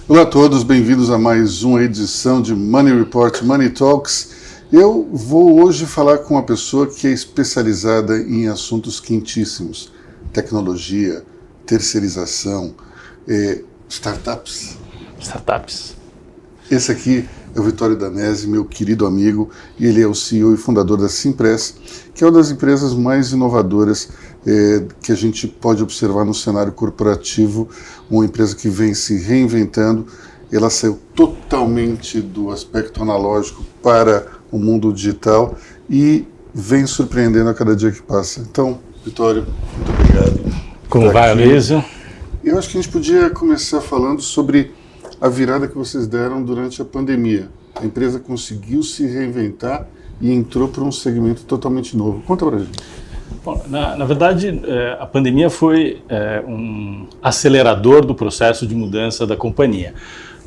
Olá a todos, bem-vindos a mais uma edição de Money Report Money Talks. Eu vou hoje falar com uma pessoa que é especializada em assuntos quentíssimos: tecnologia, terceirização, startups. Esse aqui é o Vitório Danese, meu querido amigo, e ele é o CEO e fundador da Simpress, que é uma das empresas mais inovadoras que a gente pode observar no cenário corporativo, uma empresa que vem se reinventando. Ela saiu totalmente do aspecto analógico para o mundo digital e vem surpreendendo a cada dia que passa. Então, Vitório, muito obrigado. Como vai, Aloysio? Eu acho que a gente podia começar falando sobre a virada que vocês deram durante a pandemia. A empresa conseguiu se reinventar e entrou para um segmento totalmente novo. Conta pra gente. Bom, na verdade, a pandemia foi um acelerador do processo de mudança da companhia.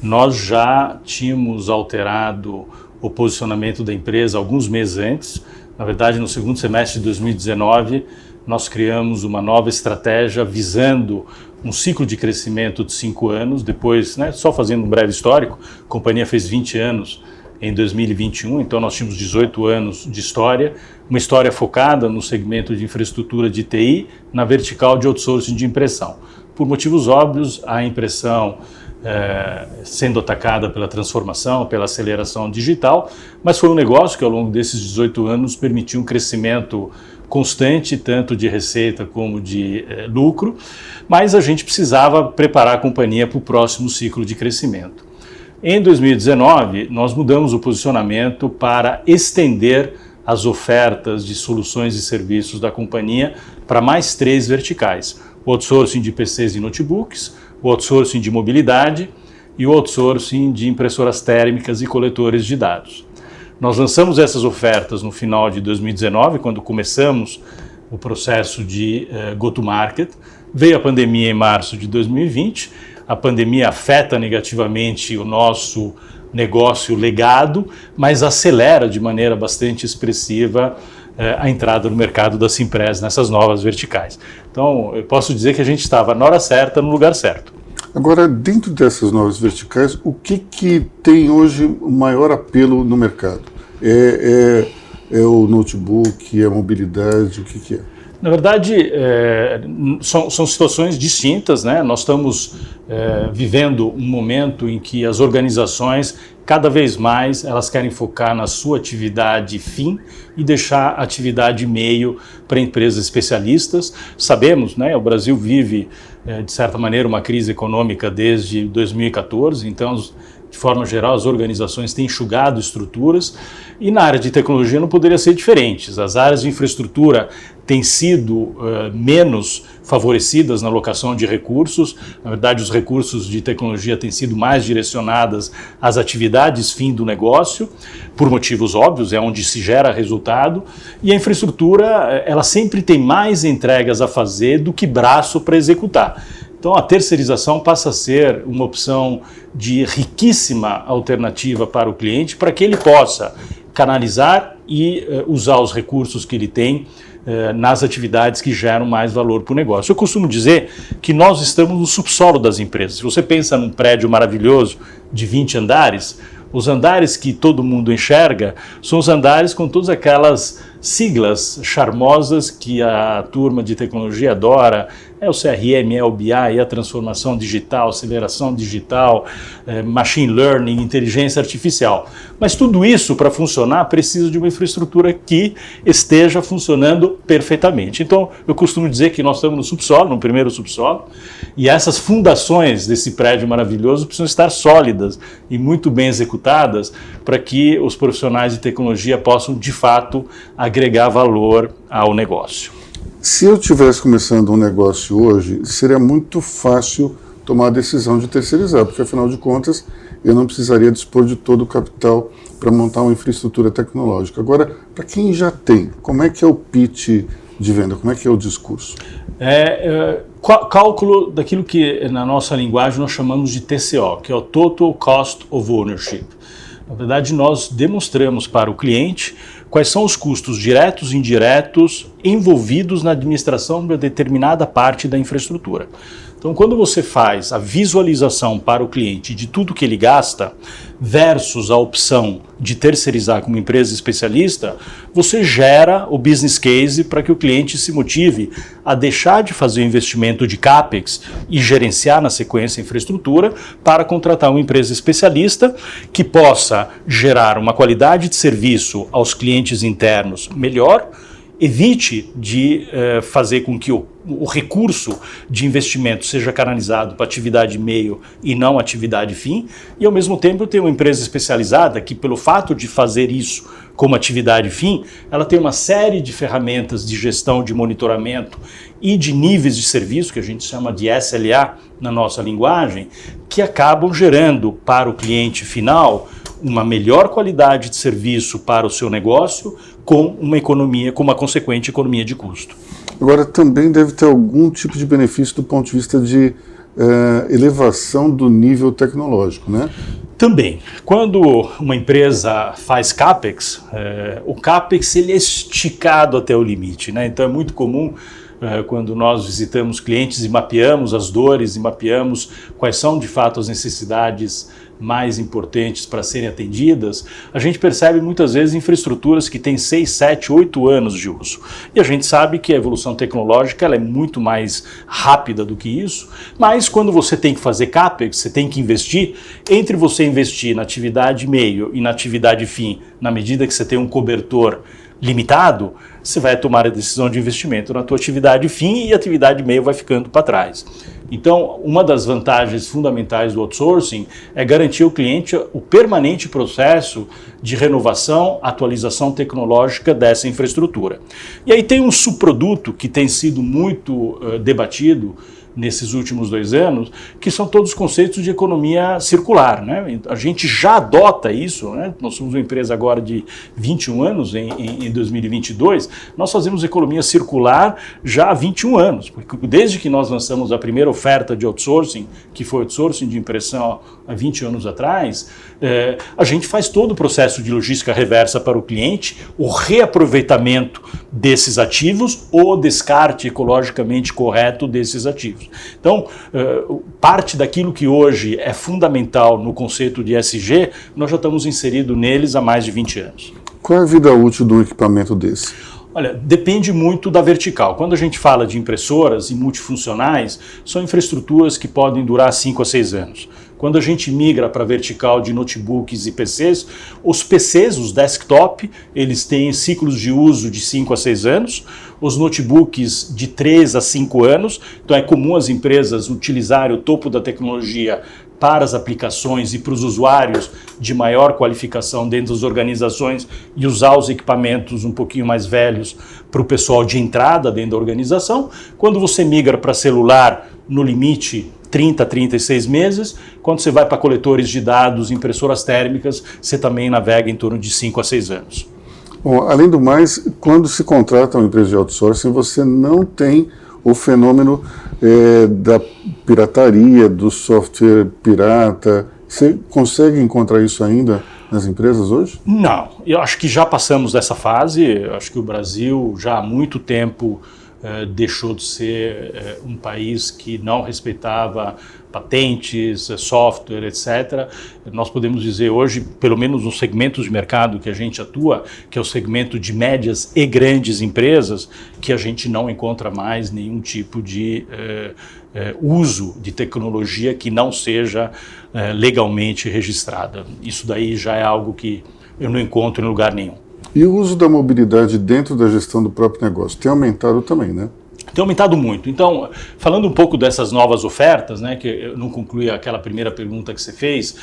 Nós já tínhamos alterado o posicionamento da empresa alguns meses antes. Na verdade, no segundo semestre de 2019, nós criamos uma nova estratégia visando um ciclo de crescimento de 5 anos. Depois, só fazendo um breve histórico, a companhia fez 20 anos em 2021, então nós tínhamos 18 anos de história, uma história focada no segmento de infraestrutura de TI, na vertical de outsourcing de impressão. Por motivos óbvios, a impressão sendo atacada pela transformação, pela aceleração digital, mas foi um negócio que ao longo desses 18 anos permitiu um crescimento constante, tanto de receita como de lucro, mas a gente precisava preparar a companhia para o próximo ciclo de crescimento. Em 2019, nós mudamos o posicionamento para estender as ofertas de soluções e serviços da companhia para mais 3 verticais: o outsourcing de PCs e notebooks, o outsourcing de mobilidade e o outsourcing de impressoras térmicas e coletores de dados. Nós lançamos essas ofertas no final de 2019, quando começamos o processo de go-to-market. Veio a pandemia em março de 2020, a pandemia afeta negativamente o nosso negócio legado, mas acelera de maneira bastante expressiva a entrada no mercado da Simpress nessas novas verticais. Então, eu posso dizer que a gente estava na hora certa, no lugar certo. Agora, dentro dessas novas verticais, o que tem hoje o maior apelo no mercado? É o notebook, é a mobilidade, o que é? Na verdade, são situações distintas, né? Nós estamos vivendo um momento em que as organizações, cada vez mais, elas querem focar na sua atividade fim e deixar a atividade meio para empresas especialistas. Sabemos, né, o Brasil vive, de certa maneira, uma crise econômica desde 2014, então, de forma geral, as organizações têm enxugado estruturas e na área de tecnologia não poderia ser diferente. As áreas de infraestrutura têm sido menos favorecidas na alocação de recursos. Na verdade, os recursos de tecnologia têm sido mais direcionados às atividades fim do negócio, por motivos óbvios, é onde se gera resultado. E a infraestrutura, ela sempre tem mais entregas a fazer do que braço para executar. Então a terceirização passa a ser uma opção de riquíssima alternativa para o cliente, para que ele possa canalizar e usar os recursos que ele tem nas atividades que geram mais valor para o negócio. Eu costumo dizer que nós estamos no subsolo das empresas. Se você pensa num prédio maravilhoso de 20 andares, os andares que todo mundo enxerga são os andares com todas aquelas siglas charmosas que a turma de tecnologia adora. É o CRM, é o BI, é a transformação digital, aceleração digital, machine learning, inteligência artificial. Mas tudo isso, para funcionar, precisa de uma infraestrutura que esteja funcionando perfeitamente. Então, eu costumo dizer que nós estamos no subsolo, no primeiro subsolo, e essas fundações desse prédio maravilhoso precisam estar sólidas e muito bem executadas para que os profissionais de tecnologia possam, de fato, agregar valor ao negócio. Se eu estivesse começando um negócio hoje, seria muito fácil tomar a decisão de terceirizar, porque afinal de contas eu não precisaria dispor de todo o capital para montar uma infraestrutura tecnológica. Agora, para quem já tem, como é que é o pitch de venda, como é que é o discurso? Cálculo daquilo que na nossa linguagem nós chamamos de TCO, que é o Total Cost of Ownership. Na verdade, nós demonstramos para o cliente quais são os custos diretos e indiretos envolvidos na administração de uma determinada parte da infraestrutura. Então, quando você faz a visualização para o cliente de tudo que ele gasta, versus a opção de terceirizar com uma empresa especialista, você gera o business case para que o cliente se motive a deixar de fazer o investimento de CAPEX e gerenciar na sequência a infraestrutura para contratar uma empresa especialista que possa gerar uma qualidade de serviço aos clientes internos melhor, evite de fazer com que o recurso de investimento seja canalizado para atividade meio e não atividade fim, e ao mesmo tempo ter uma empresa especializada que, pelo fato de fazer isso como atividade fim, ela tem uma série de ferramentas de gestão, de monitoramento e de níveis de serviço, que a gente chama de SLA na nossa linguagem, que acabam gerando para o cliente final uma melhor qualidade de serviço para o seu negócio com uma economia, com uma consequente economia de custo. Agora, também deve ter algum tipo de benefício do ponto de vista de elevação do nível tecnológico, né? Também. Quando uma empresa faz CAPEX, o CAPEX ele é esticado até o limite, né? Então é muito comum quando nós visitamos clientes e mapeamos as dores e mapeamos quais são de fato as necessidades mais importantes para serem atendidas, a gente percebe muitas vezes infraestruturas que têm 6, 7, 8 anos de uso. E a gente sabe que a evolução tecnológica ela é muito mais rápida do que isso, mas quando você tem que fazer CAPEX, você tem que investir, entre você investir na atividade meio e na atividade fim, na medida que você tem um cobertor limitado, você vai tomar a decisão de investimento na tua atividade fim e a atividade meio vai ficando para trás. Então, uma das vantagens fundamentais do outsourcing é garantir ao cliente o permanente processo de renovação, atualização tecnológica dessa infraestrutura. E aí tem um subproduto que tem sido muito debatido nesses últimos 2 anos, que são todos os conceitos de economia circular, né? A gente já adota isso, né? Nós somos uma empresa agora de 21 anos, em 2022, nós fazemos economia circular já há 21 anos, porque desde que nós lançamos a primeira oferta de outsourcing, que foi outsourcing de impressão há 20 anos atrás, a gente faz todo o processo de logística reversa para o cliente, o reaproveitamento desses ativos ou descarte ecologicamente correto desses ativos. Então, parte daquilo que hoje é fundamental no conceito de ESG, nós já estamos inseridos neles há mais de 20 anos. Qual é a vida útil de um equipamento desse? Olha, depende muito da vertical. Quando a gente fala de impressoras e multifuncionais, são infraestruturas que podem durar 5 a 6 anos. Quando a gente migra para a vertical de notebooks e PCs, os PCs, os desktop, eles têm ciclos de uso de 5 a 6 anos, os notebooks de 3 a 5 anos, então é comum as empresas utilizarem o topo da tecnologia para as aplicações e para os usuários de maior qualificação dentro das organizações e usar os equipamentos um pouquinho mais velhos para o pessoal de entrada dentro da organização. Quando você migra para celular, no limite 30 a 36 meses, quando você vai para coletores de dados, impressoras térmicas, você também navega em torno de 5 a 6 anos. Bom, além do mais, quando se contrata uma empresa de outsourcing, você não tem o fenômeno da pirataria, do software pirata. Você consegue encontrar isso ainda nas empresas hoje? Não, eu acho que já passamos dessa fase. Eu acho que o Brasil já há muito tempo deixou de ser um país que não respeitava patentes, software, etc. Nós podemos dizer hoje, pelo menos nos segmentos de mercado que a gente atua, que é o segmento de médias e grandes empresas, que a gente não encontra mais nenhum tipo de uso de tecnologia que não seja legalmente registrada. Isso daí já é algo que eu não encontro em lugar nenhum. E o uso da mobilidade dentro da gestão do próprio negócio tem aumentado também, né? Tem aumentado muito. Então, falando um pouco dessas novas ofertas, né, que eu não concluí aquela primeira pergunta que você fez,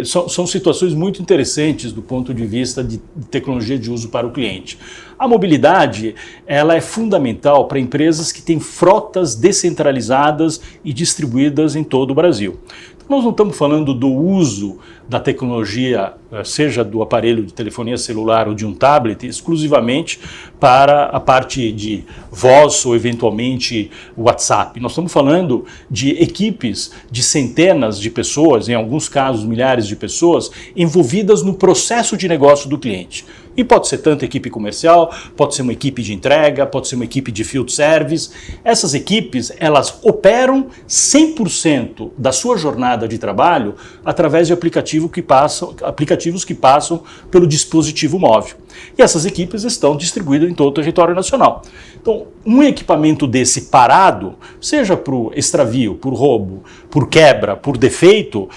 são situações muito interessantes do ponto de vista de tecnologia de uso para o cliente. A mobilidade, ela é fundamental para empresas que têm frotas descentralizadas e distribuídas em todo o Brasil. Nós não estamos falando do uso da tecnologia, seja do aparelho de telefonia celular ou de um tablet, exclusivamente para a parte de voz ou eventualmente WhatsApp. Nós estamos falando de equipes de centenas de pessoas, em alguns casos milhares de pessoas, envolvidas no processo de negócio do cliente. E pode ser tanto equipe comercial, pode ser uma equipe de entrega, pode ser uma equipe de field service. Essas equipes, elas operam 100% da sua jornada de trabalho através de aplicativos que passam pelo dispositivo móvel. E essas equipes estão distribuídas em todo o território nacional. Então, um equipamento desse parado, seja por extravio, por roubo, por quebra, por defeito,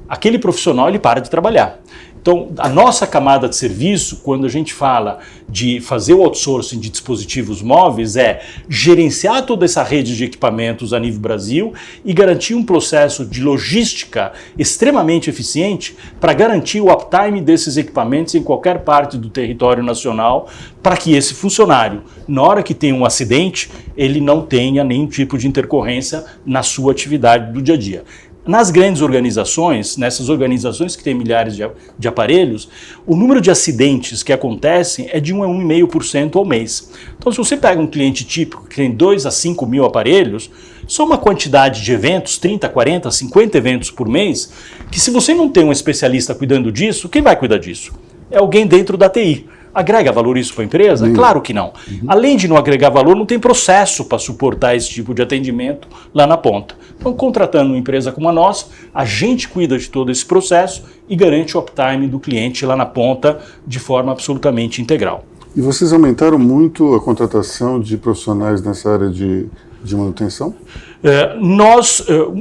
aquele profissional ele para de trabalhar. Então, a nossa camada de serviço, quando a gente fala de fazer o outsourcing de dispositivos móveis, é gerenciar toda essa rede de equipamentos a nível Brasil e garantir um processo de logística extremamente eficiente para garantir o uptime desses equipamentos em qualquer parte do território nacional, para que esse funcionário, na hora que tem um acidente, ele não tenha nenhum tipo de intercorrência na sua atividade do dia a dia. Nas grandes organizações, nessas organizações que têm milhares de aparelhos, o número de acidentes que acontecem é de 1 a 1,5% ao mês. Então, se você pega um cliente típico que tem 2 a 5 mil aparelhos, são uma quantidade de eventos, 30, 40, 50 eventos por mês, que se você não tem um especialista cuidando disso, quem vai cuidar disso? É alguém dentro da TI. Agrega valor isso para a empresa? Claro que não. Além de não agregar valor, não tem processo para suportar esse tipo de atendimento lá na ponta. Então, contratando uma empresa como a nossa, a gente cuida de todo esse processo e garante o uptime do cliente lá na ponta de forma absolutamente integral. E vocês aumentaram muito a contratação de profissionais nessa área de manutenção?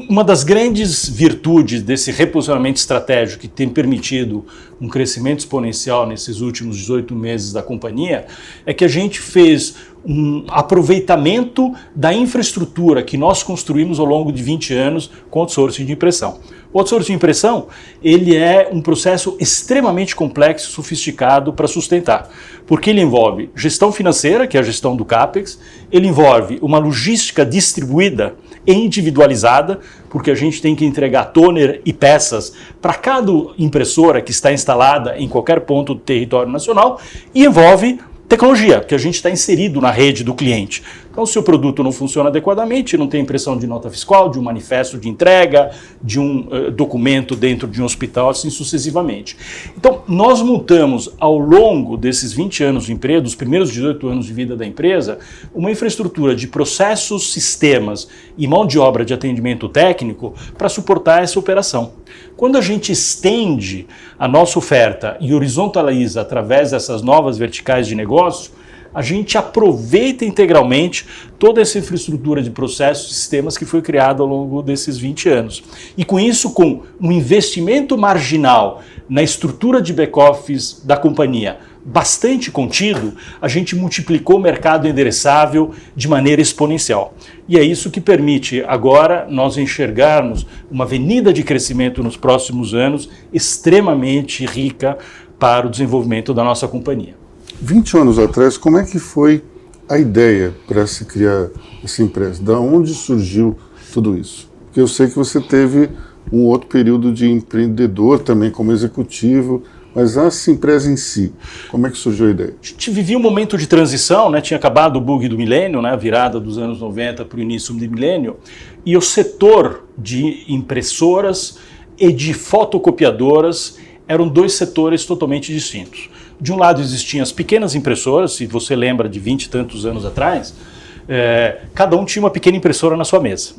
Uma das grandes virtudes desse reposicionamento estratégico que tem permitido um crescimento exponencial nesses últimos 18 meses da companhia é que a gente fez um aproveitamento da infraestrutura que nós construímos ao longo de 20 anos com o outsourcing de impressão. O outsourcing de impressão, ele é um processo extremamente complexo e sofisticado para sustentar, porque ele envolve gestão financeira, que é a gestão do CAPEX, ele envolve uma logística distribuída e individualizada, porque a gente tem que entregar toner e peças para cada impressora que está instalada em qualquer ponto do território nacional, e envolve tecnologia, que a gente está inserido na rede do cliente. Então, se o produto não funciona adequadamente, não tem impressão de nota fiscal, de um manifesto de entrega, de um documento dentro de um hospital, assim sucessivamente. Então, nós montamos ao longo desses 20 anos de empresa, dos primeiros 18 anos de vida da empresa, uma infraestrutura de processos, sistemas e mão de obra de atendimento técnico para suportar essa operação. Quando a gente estende a nossa oferta e horizontaliza através dessas novas verticais de negócio, a gente aproveita integralmente toda essa infraestrutura de processos e sistemas que foi criada ao longo desses 20 anos. E com isso, com um investimento marginal na estrutura de back-office da companhia bastante contido, a gente multiplicou o mercado endereçável de maneira exponencial. E é isso que permite agora nós enxergarmos uma avenida de crescimento nos próximos anos extremamente rica para o desenvolvimento da nossa companhia. 20 anos atrás, como é que foi a ideia para se criar essa empresa? Da onde surgiu tudo isso? Porque eu sei que você teve um outro período de empreendedor também como executivo, mas essa empresa em si, como é que surgiu a ideia? A gente vivia um momento de transição, né? Tinha acabado o bug do milênio, né? A virada dos anos 90 para o início do milênio, e o setor de impressoras e de fotocopiadoras eram dois setores totalmente distintos. De um lado existiam as pequenas impressoras, se você lembra de 20 e tantos anos atrás, cada um tinha uma pequena impressora na sua mesa.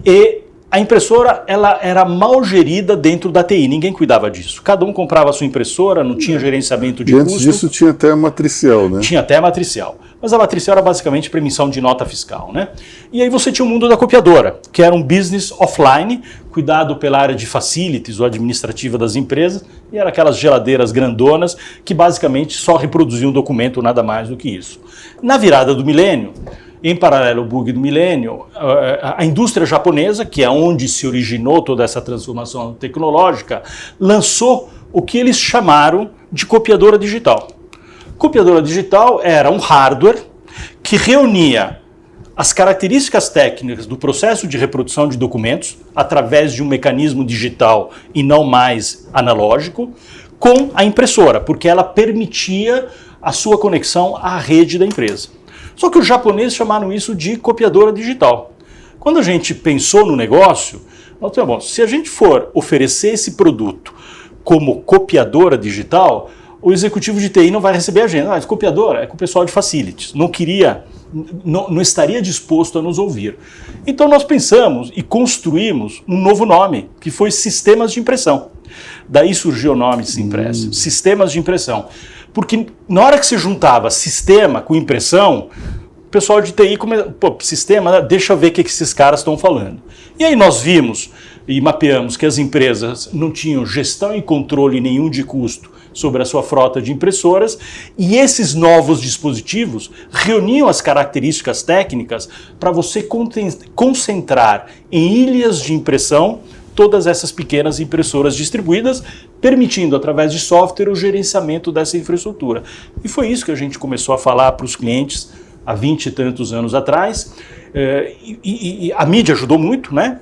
E a impressora ela era mal gerida dentro da TI, ninguém cuidava disso. Cada um comprava a sua impressora, não tinha gerenciamento de custo. Antes disso tinha até a matricial, né? Tinha até a matricial. Mas a matricial era basicamente para emissão de nota fiscal, né? E aí você tinha o mundo da copiadora, que era um business offline, cuidado pela área de facilities ou administrativa das empresas, e era aquelas geladeiras grandonas que basicamente só reproduziam um documento, nada mais do que isso. Na virada do milênio, em paralelo ao bug do milênio, a indústria japonesa, que é onde se originou toda essa transformação tecnológica, lançou o que eles chamaram de copiadora digital. Copiadora digital era um hardware que reunia as características técnicas do processo de reprodução de documentos através de um mecanismo digital e não mais analógico, com a impressora, porque ela permitia a sua conexão à rede da empresa. Só que os japoneses chamaram isso de copiadora digital. Quando a gente pensou no negócio, nós falamos, bom, se a gente for oferecer esse produto como copiadora digital, o executivo de TI não vai receber agenda. Ah, copiadora é com o pessoal de facilities. Não estaria disposto a nos ouvir. Então nós pensamos e construímos um novo nome, que foi Sistemas de Impressão. Daí surgiu o nome de Simpress, Sistemas de Impressão. Porque na hora que você juntava sistema com impressão, o pessoal de TI começou, sistema, deixa eu ver o que esses caras estão falando. E aí nós vimos e mapeamos que as empresas não tinham gestão e controle nenhum de custo sobre a sua frota de impressoras, e esses novos dispositivos reuniam as características técnicas para você concentrar em ilhas de impressão todas essas pequenas impressoras distribuídas, permitindo, através de software, o gerenciamento dessa infraestrutura. E foi isso que a gente começou a falar para os clientes há 20 e tantos anos atrás. E a mídia ajudou muito, né?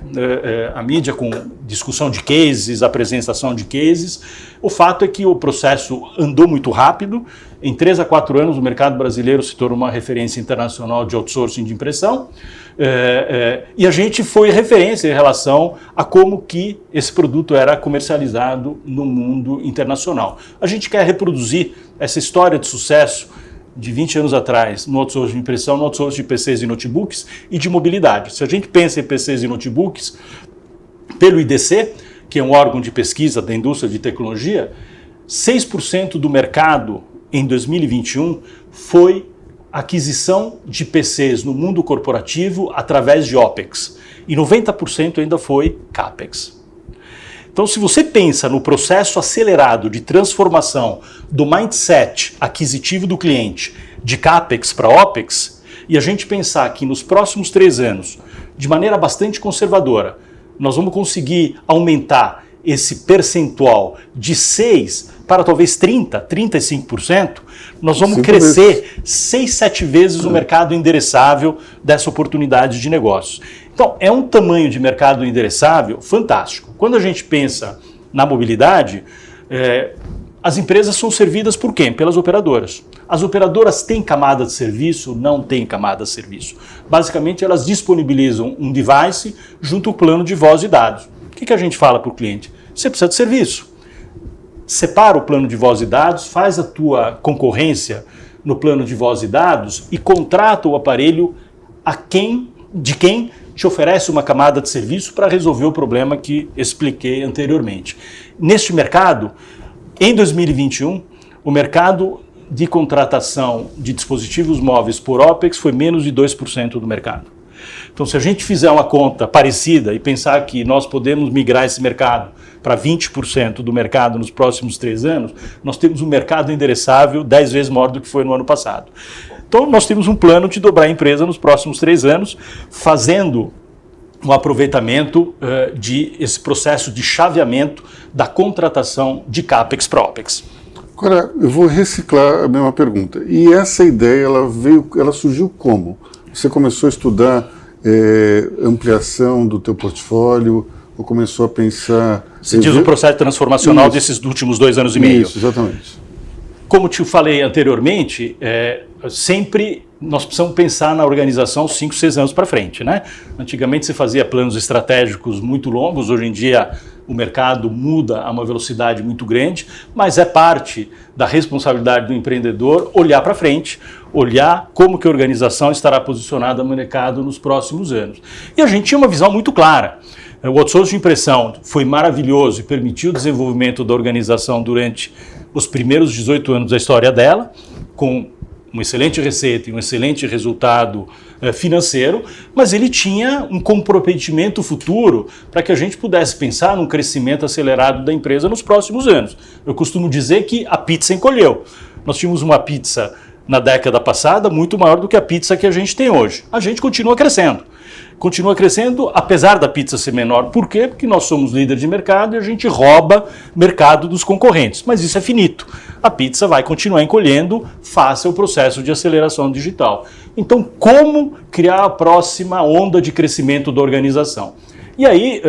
A mídia com discussão de cases, apresentação de cases. O fato é que o processo andou muito rápido. Em 3 a 4 anos, o mercado brasileiro se tornou uma referência internacional de outsourcing de impressão. E a gente foi referência em relação a como que esse produto era comercializado no mundo internacional. A gente quer reproduzir essa história de sucesso de 20 anos atrás no outsourcing de impressão, no outsourcing de PCs e notebooks e de mobilidade. Se a gente pensa em PCs e notebooks, pelo IDC, que é um órgão de pesquisa da indústria de tecnologia, 6% do mercado em 2021 foi aquisição de PCs no mundo corporativo através de OPEX. E 90% ainda foi CAPEX. Então, se você pensa no processo acelerado de transformação do mindset aquisitivo do cliente de CAPEX para OPEX, e a gente pensar que nos próximos 3 anos, de maneira bastante conservadora, nós vamos conseguir aumentar esse percentual de 6% para talvez 30%, 35%, nós vamos crescer 6, 7 vezes o mercado endereçável dessa oportunidade de negócios. Então, é um tamanho de mercado endereçável fantástico. Quando a gente pensa na mobilidade, as empresas são servidas por quem? Pelas operadoras. As operadoras têm camada de serviço? Não têm camada de serviço. Basicamente, elas disponibilizam um device junto ao plano de voz e dados. O que a gente fala para o cliente? Você precisa de serviço. Separa o plano de voz e dados, faz a tua concorrência no plano de voz e dados e contrata o aparelho de quem te oferece uma camada de serviço para resolver o problema que expliquei anteriormente. Neste mercado, em 2021, o mercado de contratação de dispositivos móveis por OPEX foi menos de 2% do mercado. Então, se a gente fizer uma conta parecida e pensar que nós podemos migrar esse mercado para 20% do mercado nos próximos 3 anos, nós temos um mercado endereçável 10 vezes maior do que foi no ano passado. Então, nós temos um plano de dobrar a empresa nos próximos 3 anos, fazendo um aproveitamento de esse processo de chaveamento da contratação de CAPEX para OPEX. Agora, eu vou reciclar a mesma pergunta. E essa ideia, ela surgiu como? Você começou a estudar ampliação do teu portfólio, ou começou a pensar... Você diz o processo transformacional desses últimos 2 anos e meio. Isso, exatamente. Como te falei anteriormente, sempre nós precisamos pensar na organização 5, 6 anos para frente, né? Antigamente você fazia planos estratégicos muito longos, hoje em dia o mercado muda a uma velocidade muito grande, mas é parte da responsabilidade do empreendedor olhar para frente, olhar como que a organização estará posicionada no mercado nos próximos anos. E a gente tinha uma visão muito clara. O outsourcing de impressão foi maravilhoso e permitiu o desenvolvimento da organização durante os primeiros 18 anos da história dela, com uma excelente receita e um excelente resultado financeiro, mas ele tinha um comprometimento futuro para que a gente pudesse pensar num crescimento acelerado da empresa nos próximos anos. Eu costumo dizer que a pizza encolheu. Nós tínhamos uma pizza na década passada muito maior do que a pizza que a gente tem hoje. A gente continua crescendo. Continua crescendo, apesar da pizza ser menor. Por quê? Porque nós somos líder de mercado e a gente rouba mercado dos concorrentes. Mas isso é finito. A pizza vai continuar encolhendo face ao processo de aceleração digital. Então, como criar a próxima onda de crescimento da organização? E aí,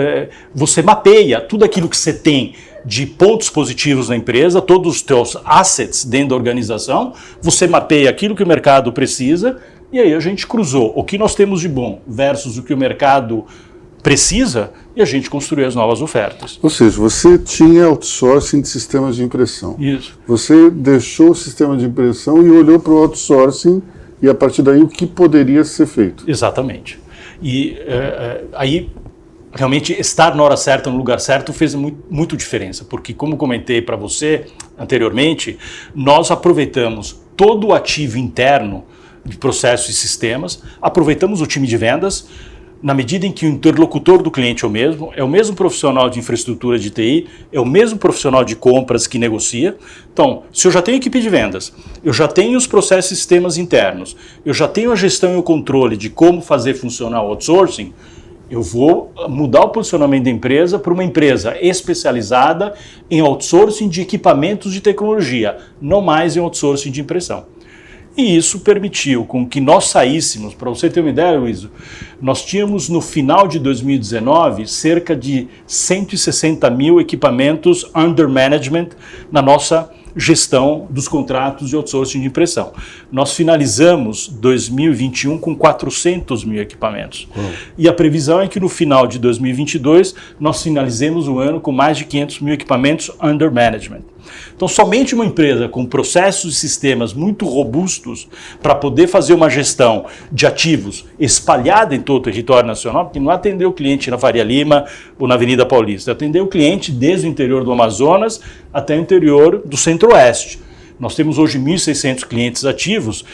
você mapeia tudo aquilo que você tem de pontos positivos na empresa, todos os teus assets dentro da organização, você mapeia aquilo que o mercado precisa. E aí a gente cruzou o que nós temos de bom versus o que o mercado precisa e a gente construir as novas ofertas. Ou seja, você tinha outsourcing de sistemas de impressão. Isso. Você deixou o sistema de impressão e olhou para o outsourcing e a partir daí o que poderia ser feito. Exatamente. E aí realmente estar na hora certa, no lugar certo, fez muito diferença, porque como comentei para você anteriormente, nós aproveitamos todo o ativo interno de processos e sistemas, aproveitamos o time de vendas, na medida em que o interlocutor do cliente é o mesmo profissional de infraestrutura de TI, é o mesmo profissional de compras que negocia. Então, se eu já tenho equipe de vendas, eu já tenho os processos e sistemas internos, eu já tenho a gestão e o controle de como fazer funcionar o outsourcing, eu vou mudar o posicionamento da empresa para uma empresa especializada em outsourcing de equipamentos de tecnologia, não mais em outsourcing de impressão. E isso permitiu com que nós saíssemos, para você ter uma ideia, Luiz, nós tínhamos no final de 2019 cerca de 160 mil equipamentos under management na nossa gestão dos contratos de outsourcing de impressão. Nós finalizamos 2021 com 400 mil equipamentos. E a previsão é que no final de 2022 nós finalizemos o ano com mais de 500 mil equipamentos under management. Então, somente uma empresa com processos e sistemas muito robustos para poder fazer uma gestão de ativos espalhada em todo o território nacional, porque não atender o cliente na Faria Lima ou na Avenida Paulista, atender o cliente desde o interior do Amazonas até o interior do Centro-Oeste. Nós temos hoje 1.600 clientes ativos,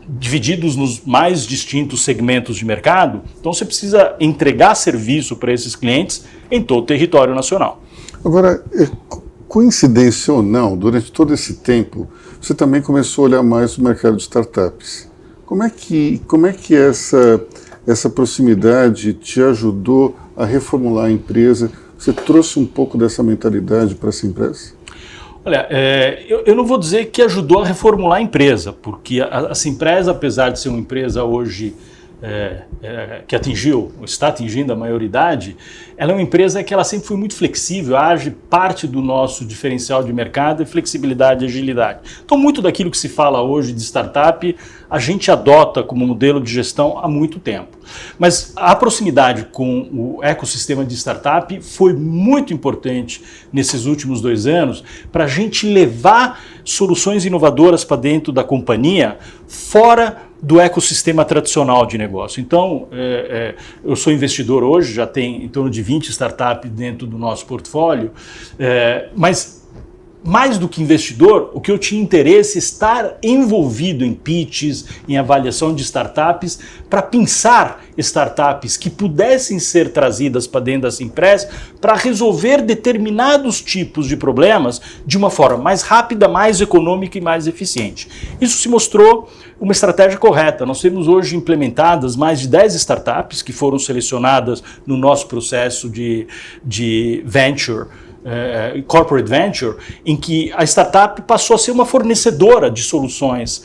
divididos nos mais distintos segmentos de mercado, então você precisa entregar serviço para esses clientes em todo o território nacional. Agora, coincidência ou não, durante todo esse tempo, você também começou a olhar mais o mercado de startups. Como é que essa proximidade te ajudou a reformular a empresa? Você trouxe um pouco dessa mentalidade para essa empresa? Olha, eu não vou dizer que ajudou a reformular a empresa, porque a Simpress, apesar de ser uma empresa hoje que está atingindo a maioridade, ela é uma empresa que ela sempre foi muito flexível, age parte do nosso diferencial de mercado é flexibilidade e agilidade. Então, muito daquilo que se fala hoje de startup, a gente adota como modelo de gestão há muito tempo. Mas a proximidade com o ecossistema de startup foi muito importante nesses últimos 2 anos para a gente levar soluções inovadoras para dentro da companhia, fora do ecossistema tradicional de negócio. Então, eu sou investidor hoje, já tem em torno de 20 startups dentro do nosso portfólio, mas mais do que investidor, o que eu tinha interesse é estar envolvido em pitches, em avaliação de startups, para pensar startups que pudessem ser trazidas para dentro da Simpress para resolver determinados tipos de problemas de uma forma mais rápida, mais econômica e mais eficiente. Isso se mostrou uma estratégia correta. Nós temos hoje implementadas mais de 10 startups que foram selecionadas no nosso processo de venture, corporate venture, em que a startup passou a ser uma fornecedora de soluções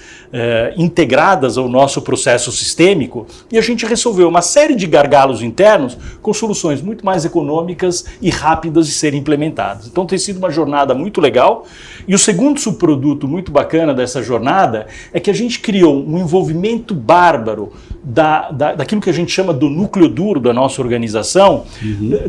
integradas ao nosso processo sistêmico, e a gente resolveu uma série de gargalos internos com soluções muito mais econômicas e rápidas de serem implementadas. Então tem sido uma jornada muito legal, e o segundo subproduto muito bacana dessa jornada é que a gente criou um envolvimento bárbaro daquilo que a gente chama do núcleo duro da nossa organização,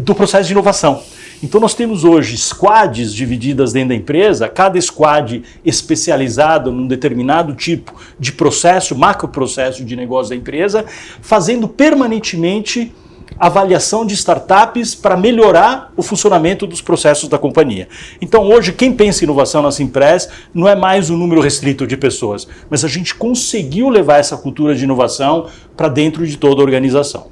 do processo de inovação. Então nós temos hoje squads divididas dentro da empresa, cada squad especializado num determinado tipo de processo, macroprocesso de negócio da empresa, fazendo permanentemente avaliação de startups para melhorar o funcionamento dos processos da companhia. Então hoje quem pensa em inovação na Simpress não é mais um número restrito de pessoas, mas a gente conseguiu levar essa cultura de inovação para dentro de toda a organização.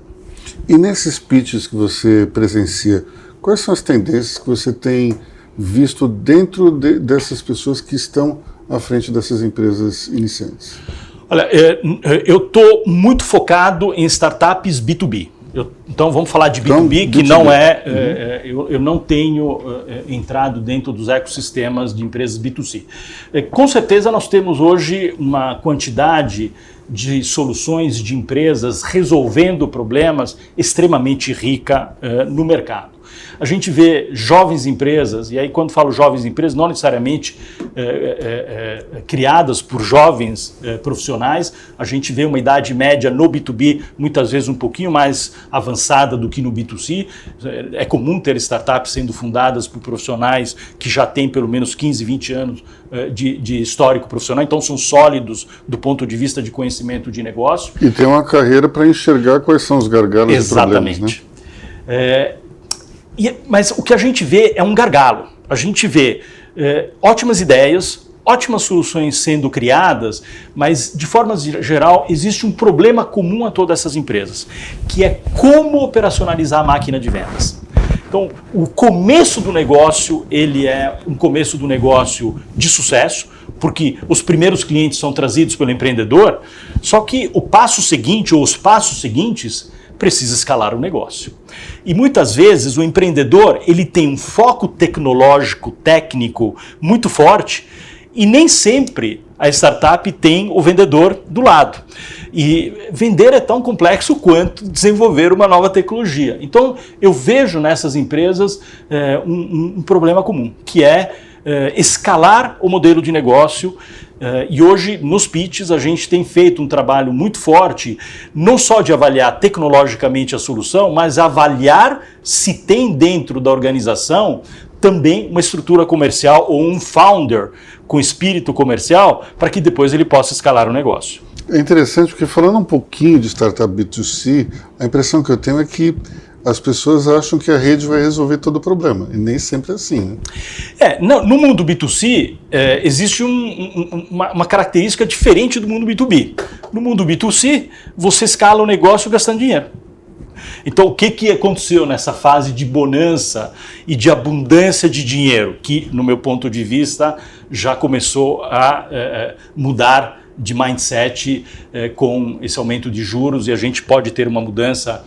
E nesses pitches que você presencia, quais são as tendências que você tem visto dentro dessas pessoas que estão à frente dessas empresas iniciantes? Olha, eu estou muito focado em startups B2B. Então vamos falar de B2B, que não eu não tenho entrado dentro dos ecossistemas de empresas B2C. Com certeza nós temos hoje uma quantidade de soluções de empresas resolvendo problemas extremamente rica no mercado. A gente vê jovens empresas, e aí quando falo jovens empresas, não necessariamente criadas por jovens profissionais, a gente vê uma idade média no B2B, muitas vezes um pouquinho mais avançada do que no B2C. É comum ter startups sendo fundadas por profissionais que já têm pelo menos 15, 20 anos de histórico profissional, então são sólidos do ponto de vista de conhecimento de negócio. E tem uma carreira para enxergar quais são os gargalos e problemas, né? Mas o que a gente vê é um gargalo. A gente vê ótimas ideias, ótimas soluções sendo criadas, mas de forma geral existe um problema comum a todas essas empresas, que é como operacionalizar a máquina de vendas. Então, o começo do negócio, ele é um começo do negócio de sucesso, porque os primeiros clientes são trazidos pelo empreendedor, só que o passo seguinte, ou os passos seguintes, precisa escalar o negócio. E muitas vezes o empreendedor, ele tem um foco tecnológico, técnico muito forte, e nem sempre a startup tem o vendedor do lado. E vender é tão complexo quanto desenvolver uma nova tecnologia. Então, eu vejo nessas empresas um problema comum, que é escalar o modelo de negócio. E hoje, nos pitches, a gente tem feito um trabalho muito forte, não só de avaliar tecnologicamente a solução, mas avaliar se tem dentro da organização também uma estrutura comercial ou um founder com espírito comercial para que depois ele possa escalar o negócio. É interessante porque, falando um pouquinho de startup B2C, a impressão que eu tenho é que as pessoas acham que a rede vai resolver todo o problema, e nem sempre é assim, né? No mundo B2C, existe uma característica diferente do mundo B2B. No mundo B2C, você escala o negócio gastando dinheiro. Então, o que aconteceu nessa fase de bonança e de abundância de dinheiro, que, no meu ponto de vista, já começou a mudar de mindset com esse aumento de juros, e a gente pode ter uma mudança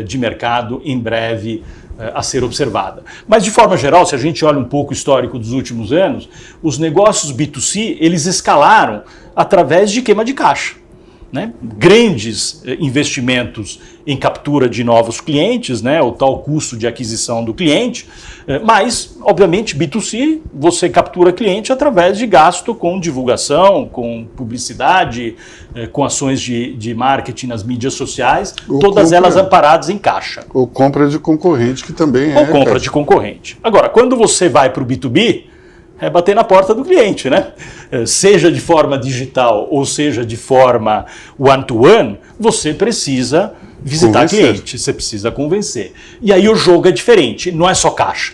de mercado em breve a ser observada. Mas, de forma geral, se a gente olha um pouco o histórico dos últimos anos, os negócios B2C, eles escalaram através de queima de caixa, né? Grandes investimentos em captura de novos clientes, né? O tal custo de aquisição do cliente, mas, obviamente, B2C, você captura cliente através de gasto com divulgação, com publicidade, com ações de marketing nas mídias sociais, todas elas amparadas em caixa. Ou compra de concorrente, que também Ou compra de concorrente. Agora, quando você vai para o B2B, é bater na porta do cliente, né? Seja de forma digital ou seja de forma one-to-one, você precisa visitar cliente, você precisa convencer. E aí o jogo é diferente, não é só caixa.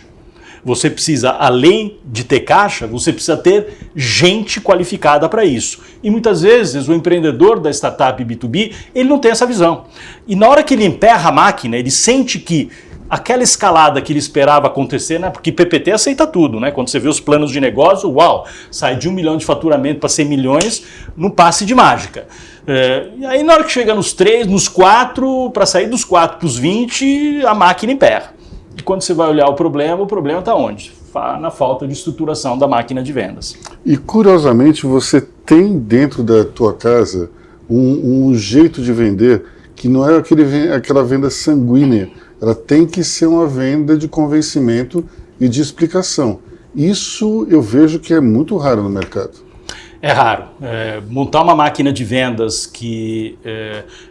Você precisa, além de ter caixa, você precisa ter gente qualificada para isso. E muitas vezes o empreendedor da startup B2B, ele não tem essa visão. E na hora que ele emperra a máquina, ele sente que aquela escalada que ele esperava acontecer, né? Porque PPT aceita tudo, né? Quando você vê os planos de negócio, uau, sai de 1 milhão de faturamento para 100 milhões num passe de mágica. E aí na hora que chega nos 3, nos 4, para sair dos 4 para os 20, a máquina emperra. E quando você vai olhar o problema está onde? Na falta de estruturação da máquina de vendas. E curiosamente você tem dentro da tua casa um jeito de vender que não é aquela venda sanguínea. Ela tem que ser uma venda de convencimento e de explicação. Isso eu vejo que é muito raro no mercado. É raro. Montar uma máquina de vendas que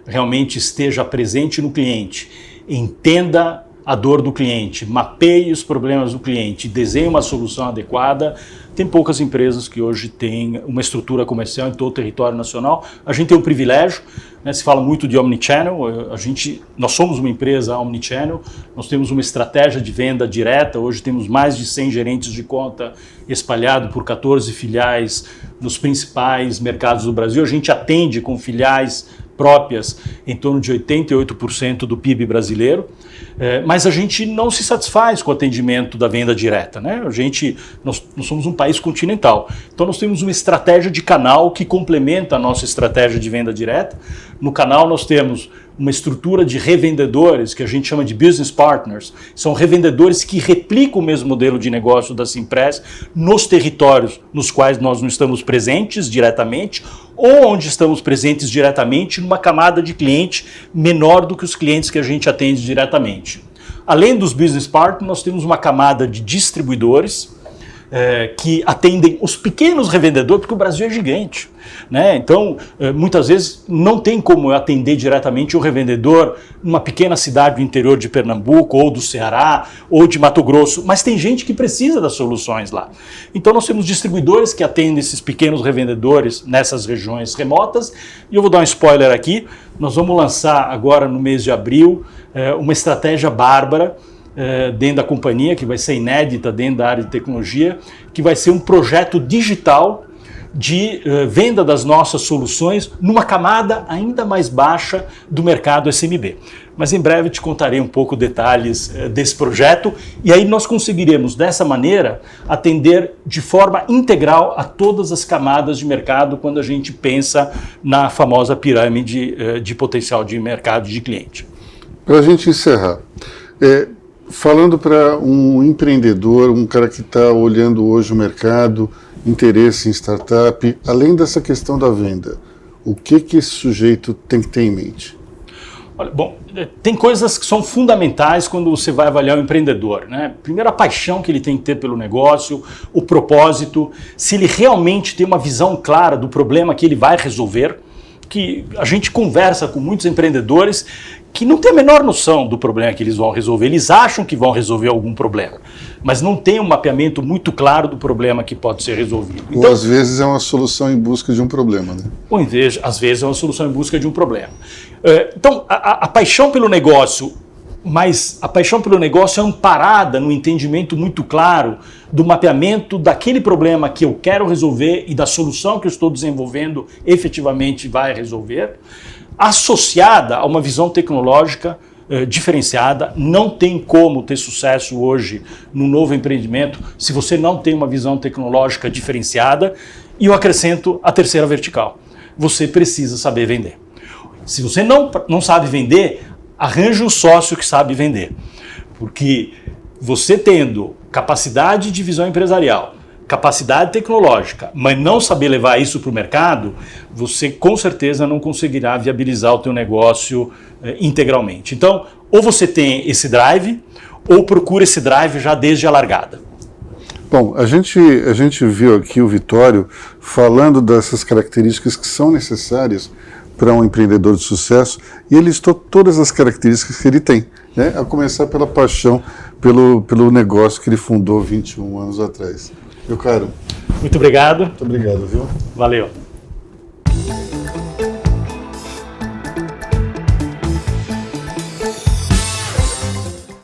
realmente esteja presente no cliente, entenda a dor do cliente, mapeie os problemas do cliente, desenhe uma solução adequada. Tem poucas empresas que hoje têm uma estrutura comercial em todo o território nacional. A gente tem um privilégio, né? Se fala muito de omnichannel, nós somos uma empresa omnichannel, nós temos uma estratégia de venda direta, hoje temos mais de 100 gerentes de conta espalhados por 14 filiais nos principais mercados do Brasil. A gente atende com filiais próprias em torno de 88% do PIB brasileiro, mas a gente não se satisfaz com o atendimento da venda direta, né? Nós somos um país continental, então nós temos uma estratégia de canal que complementa a nossa estratégia de venda direta. No canal nós temos uma estrutura de revendedores, que a gente chama de business partners, são revendedores que replicam o mesmo modelo de negócio da Cimpress nos territórios nos quais nós não estamos presentes diretamente, ou onde estamos presentes diretamente numa camada de cliente menor do que os clientes que a gente atende diretamente. além dos business partners, nós temos uma camada de distribuidores que atendem os pequenos revendedores, porque o Brasil é gigante, né? Então, muitas vezes não tem como eu atender diretamente o revendedor numa pequena cidade do interior de Pernambuco, ou do Ceará, ou de Mato Grosso, mas tem gente que precisa das soluções lá. Então nós temos distribuidores que atendem esses pequenos revendedores nessas regiões remotas, e eu vou dar um spoiler aqui, nós vamos lançar agora no mês de abril uma estratégia bárbara dentro da companhia, que vai ser inédita dentro da área de tecnologia, que vai ser um projeto digital de venda das nossas soluções numa camada ainda mais baixa do mercado SMB. Mas em breve te contarei um pouco detalhes desse projeto, e aí nós conseguiremos, dessa maneira, atender de forma integral a todas as camadas de mercado quando a gente pensa na famosa pirâmide de potencial de mercado de cliente. Para a gente encerrar, falando para um empreendedor, um cara que está olhando hoje o mercado, interesse em startup, além dessa questão da venda, o que esse sujeito tem que ter em mente? Olha, bom, tem coisas que são fundamentais quando você vai avaliar o empreendedor, né? Primeiro, a paixão que ele tem que ter pelo negócio, o propósito, se ele realmente tem uma visão clara do problema que ele vai resolver, que a gente conversa com muitos empreendedores que não têm a menor noção do problema que eles vão resolver. Eles acham que vão resolver algum problema, mas não tem um mapeamento muito claro do problema que pode ser resolvido. Então, ou às vezes é uma solução em busca de um problema, né? Ou às vezes é uma solução em busca de um problema. Então, a paixão pelo negócio, mas a paixão pelo negócio é amparada no entendimento muito claro do mapeamento daquele problema que eu quero resolver e da solução que eu estou desenvolvendo efetivamente vai resolver, associada a uma visão tecnológica diferenciada. Não tem como ter sucesso hoje no novo empreendimento se você não tem uma visão tecnológica diferenciada. E eu acrescento a terceira vertical. Você precisa saber vender. Se você não sabe vender, arranje um sócio que sabe vender. Porque você tendo capacidade de visão empresarial, capacidade tecnológica, mas não saber levar isso para o mercado, você com certeza não conseguirá viabilizar o teu negócio integralmente. Então, ou você tem esse drive, ou procura esse drive já desde a largada. Bom, a gente viu aqui o Vitório falando dessas características que são necessárias para um empreendedor de sucesso, e ele listou todas as características que ele tem, né? A começar pela paixão pelo negócio que ele fundou 21 anos atrás. Meu caro. Muito obrigado. Muito obrigado, viu? Valeu.